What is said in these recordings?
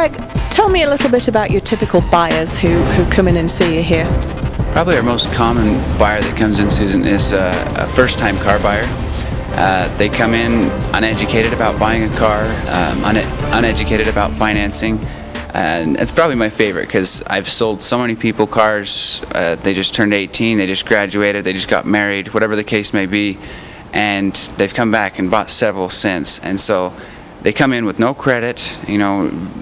Greg, tell me a little bit about your typical buyers who come in and see you here. Probably our most common buyer that comes in, Susan, is a first-time car buyer. They come in uneducated about buying a car, uneducated about financing, and it's probably my favorite because I've sold so many people cars. They just turned 18, they just graduated, they just got married, whatever the case may be, and they've come back and bought several since. And so they come in with no credit,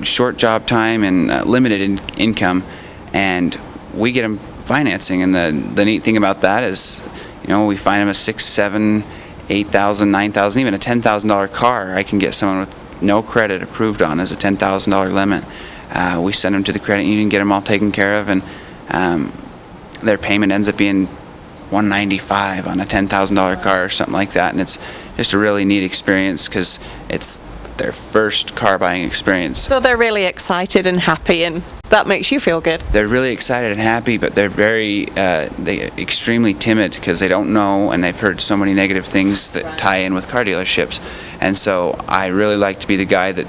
short job time and limited income, and we get them financing. And the neat thing about that is, we find them a $6,000, $7,000, $8,000, $9,000, even a $10,000 car. I can get someone with no credit approved on as a $10,000 limit. We send them to the credit union, get them all taken care of, and their payment ends up being $195 on a $10,000 car or something like that. And it's just a really neat experience because it's their first car buying experience. So they're really excited and happy, and that makes you feel good. They're really excited and happy, but they're they extremely timid because they don't know, and they've heard so many negative things that tie in with car dealerships. And so I really like to be the guy that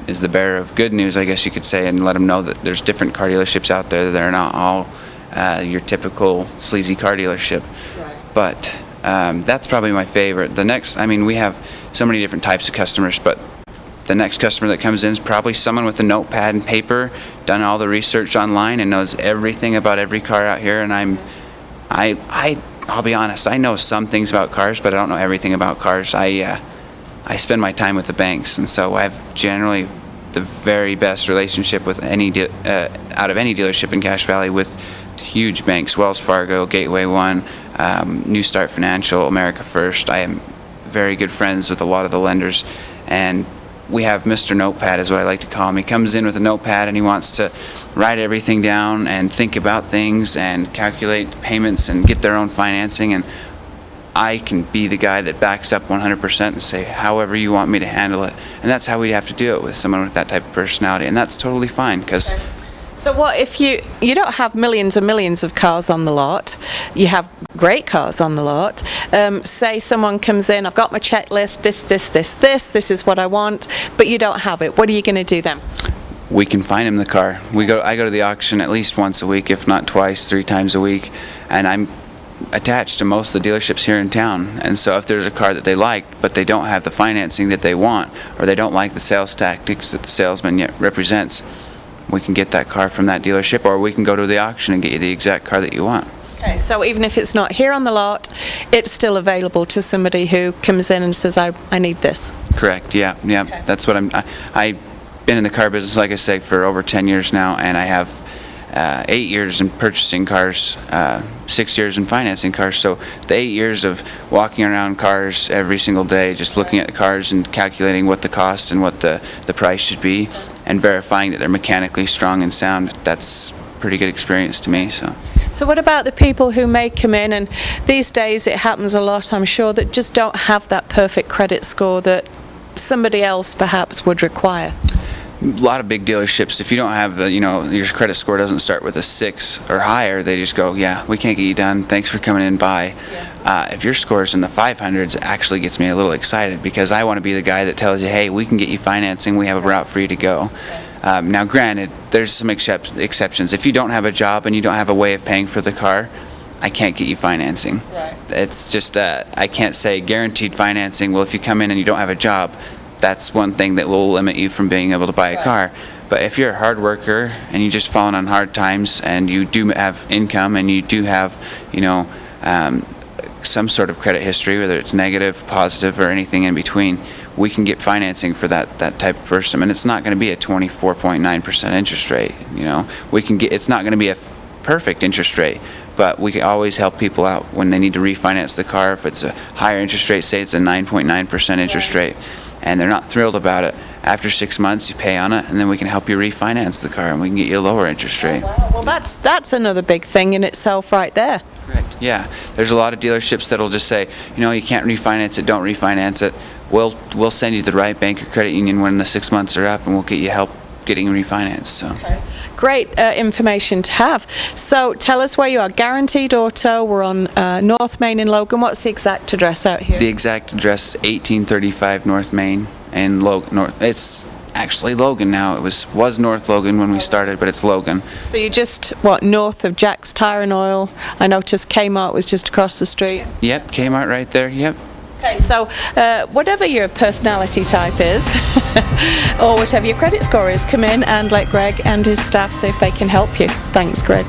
is the bearer of good news, I guess you could say, and let them know that there's different car dealerships out there. They're not all your typical sleazy car dealership. Right. But that's probably my favorite. The next, we have so many different types of customers, but the next customer that comes in is probably someone with a notepad and paper, done all the research online, and knows everything about every car out here. And I'll be honest, I know some things about cars, but I don't know everything about cars. I spend my time with the banks, and so I have generally the very best relationship with out of any dealership in Cache Valley with huge banks: Wells Fargo, Gateway One, New Start Financial, America First. I am very good friends with a lot of the lenders, and we have Mr. Notepad, is what I like to call him. He comes in with a notepad and he wants to write everything down and think about things and calculate payments and get their own financing. And I can be the guy that backs up 100% and say, however you want me to handle it. And that's how we have to do it with someone with that type of personality. And that's totally fine because... Okay. So what if you don't have millions and millions of cars on the lot, you have great cars on the lot, say someone comes in, I've got my checklist, this is what I want, but you don't have it, what are you going to do then? We can find him the car. I go to the auction at least once a week, if not twice, 3 times a week, and I'm attached to most of the dealerships here in town. And so if there's a car that they like, but they don't have the financing that they want, or they don't like the sales tactics that the salesman yet represents, we can get that car from that dealership, or we can go to the auction and get you the exact car that you want. Okay, so even if it's not here on the lot, it's still available to somebody who comes in and says, I need this. Correct, yeah. Okay. That's what I've been in the car business, like I say, for over 10 years now, and I have 8 years in purchasing cars, 6 years in financing cars. So the 8 years of walking around cars every single day, just looking at the cars and calculating what the cost and what the price should be, and verifying that they're mechanically strong and sound, that's pretty good experience to me. So what about the people who may come in, and these days it happens a lot, I'm sure, that just don't have that perfect credit score that somebody else perhaps would require? A lot of big dealerships, if you don't have your credit score doesn't start with a 6 or higher, they just go, yeah, we can't get you done, thanks for coming in, bye. Yeah. If your score's in the 500s, it actually gets me a little excited because I want to be the guy that tells you, hey, we can get you financing, we have a route for you to go. Now granted, there's some exceptions. If you don't have a job and you don't have a way of paying for the car, I can't get you financing. Right. It's just, I can't say guaranteed financing. Well, if you come in and you don't have a job, that's one thing that will limit you from being able to buy a car. But if you're a hard worker and you just fallen on hard times and you do have income and you do have, some sort of credit history, whether it's negative, positive, or anything in between, we can get financing for that type of person. And it's not going to be a 24.9% interest rate. It's not going to be a perfect interest rate, but we can always help people out when they need to refinance the car. If it's a higher interest rate, say it's a 9.9% interest rate, and they're not thrilled about it, after 6 months you pay on it, and then we can help you refinance the car and we can get you a lower interest rate. Oh, wow. Well, that's another big thing in itself right there. Correct, yeah. There's a lot of dealerships that'll just say, you can't refinance it, don't refinance it. We'll send you to the right bank or credit union when the 6 months are up, and we'll get you help getting refinanced. So. Okay. Great information to have. So tell us where you are. Guaranteed Auto, we're on North Main in Logan. What's the exact address out here? The exact address is 1835 North Main in Logan. It's actually Logan now. It was North Logan when we started, but it's Logan. So you're just, what, north of Jack's Tire and Oil? I noticed Kmart was just across the street. Yep, Kmart right there. Yep. Okay, so whatever your personality type is, or whatever your credit score is, come in and let Greg and his staff see if they can help you. Thanks, Greg.